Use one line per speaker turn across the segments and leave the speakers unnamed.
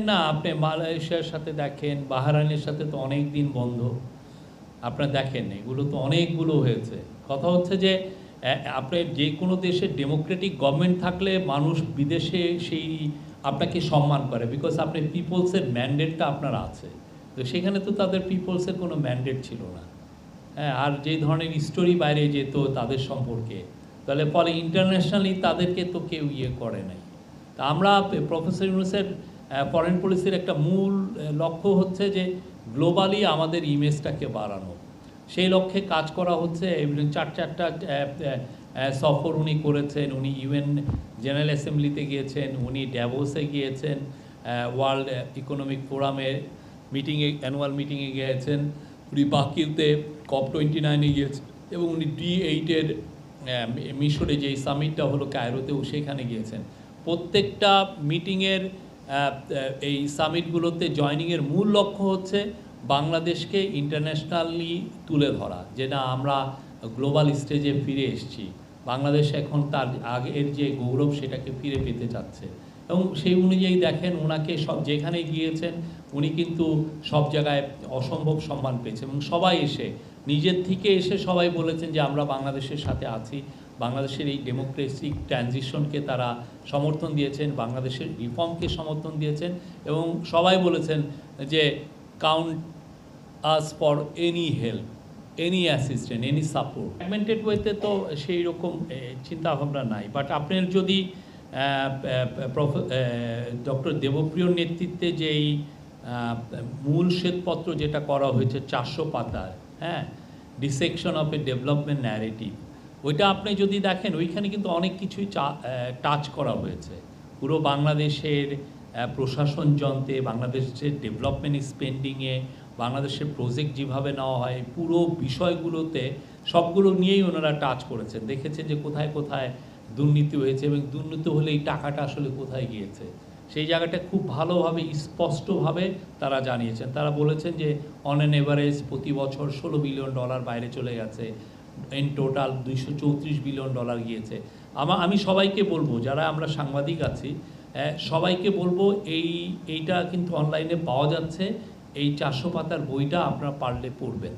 না, আপনি মালয়েশিয়ার সাথে দেখেন, বাহরাইনের সাথে তো অনেক দিন বন্ধ। আপনারা দেখেন এগুলো তো অনেকগুলো হয়েছে। কথা হচ্ছে যে আপনি যে কোনো দেশের ডেমোক্রেটিক গভর্নমেন্ট থাকলে মানুষ বিদেশে সেই আপনাকে সম্মান করে, বিকজ আপনি পিপলসের ম্যান্ডেটটা আপনার আছে। তো সেখানে তো তাদের পিপলসের কোনো ম্যান্ডেট ছিল না। হ্যাঁ, আর যে ধরনের স্টোরি বাইরে যেত তাদের সম্পর্কে, তাহলে ফলে ইন্টারন্যাশনালি তাদেরকে তো কেউ ইয়ে করে নাই। তা আমরা প্রফেসর ইউনূসের ফরেন পলিসির একটা মূল লক্ষ্য হচ্ছে যে গ্লোবালি আমাদের ইমেজটাকে বাড়ানো। সেই লক্ষ্যে কাজ করা হচ্ছে। চারটা সফর উনি করেছেন। উনি ইউএন জেনারেল অ্যাসেম্বলিতে গিয়েছেন, উনি ড্যাভোসে গিয়েছেন, ওয়ার্ল্ড ইকোনমিক ফোরামে মিটিংয়ে, অ্যানুয়াল মিটিংয়ে গিয়েছেন, উনি বাকিতে COP29 গিয়েছেন, এবং উনি D8-এর মিশরে যেই সামিটটা হলো কায়রোতেও সেখানে গিয়েছেন। প্রত্যেকটা মিটিংয়ের এই সামিটগুলোতে জয়নিংয়ের মূল লক্ষ্য হচ্ছে বাংলাদেশকে ইন্টারন্যাশনালি তুলে ধরা, যে না আমরা গ্লোবাল স্টেজে ফিরে এসেছি, বাংলাদেশ এখন তার আগের যে গৌরব সেটাকে ফিরে পেতে চাচ্ছে। এবং সেই অনুযায়ী দেখেন ওনাকে সব যেখানে গিয়েছেন উনি কিন্তু সব জায়গায় অসম্ভব সম্মান পেয়েছেন, এবং সবাই এসে নিজের থেকে এসে সবাই বলেছেন যে আমরা বাংলাদেশের সাথে আছি, বাংলাদেশের এই ডেমোক্রেসিক ট্রানজিশনকে তারা সমর্থন দিয়েছেন, বাংলাদেশের রিফর্মকে সমর্থন দিয়েছেন, এবং সবাই বলেছেন যে count us for any help, any assistant, any support. Fragmented ওয়েতে তো সেই রকম চিন্তাভাবনা নাই। বাট আপনার যদি ডক্টর দেবপ্রিয়র নেতৃত্বে যেই মূল শ্বেতপত্র যেটা করা হয়েছে 400 পাতার, হ্যাঁ, dissection of A development narrative, ওইটা আপনি যদি দেখেন ওইখানে কিন্তু অনেক কিছুই টাচ করা হয়েছে। পুরো বাংলাদেশের প্রশাসন যন্ত্রে, বাংলাদেশের ডেভেলপমেন্ট স্পেন্ডিংয়ে, বাংলাদেশের প্রজেক্ট যেভাবে নেওয়া হয়, পুরো বিষয়গুলোতে সবগুলো নিয়েই ওনারা টাচ করেছেন। দেখেছেন যে কোথায় কোথায় দুর্নীতি হয়েছে, এবং দুর্নীতি হলে এই টাকাটা আসলে কোথায় গিয়েছে সেই জায়গাটা খুব ভালোভাবে স্পষ্টভাবে তারা জানিয়েছেন। তারা বলেছেন যে অন অ্যান এভারেজ প্রতি বছর $16 বিলিয়ন বাইরে চলে গেছে, ইন টোটাল $234 বিলিয়ন গিয়েছে। আমি সবাইকে বলবো, যারা আমরা সাংবাদিক আছি সবাইকে বলবো, এইটা কিন্তু অনলাইনে পাওয়া যাচ্ছে, এই 400 পাতার বইটা আপনারা পারলে পড়বেন।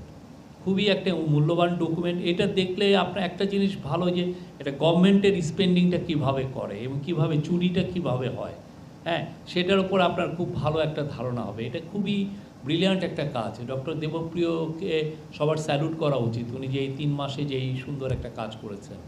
খুবই একটা মূল্যবান ডকুমেন্ট। এটা দেখলে আপনার একটা জিনিস ভালো, যে এটা গভর্নমেন্টের স্পেন্ডিংটা কিভাবে করে এবং কিভাবে চুরিটা কিভাবে হয়, হ্যাঁ, সেটার উপর আপনার খুব ভালো একটা ধারণা হবে। এটা খুবই ব্রিলিয়ান্ট একটা কাজ। ডক্টর দেবপ্রিয়কে সবার স্যালুট করা উচিত, উনি যে এই 3 মাসে যে এই সুন্দর একটা কাজ করেছেন।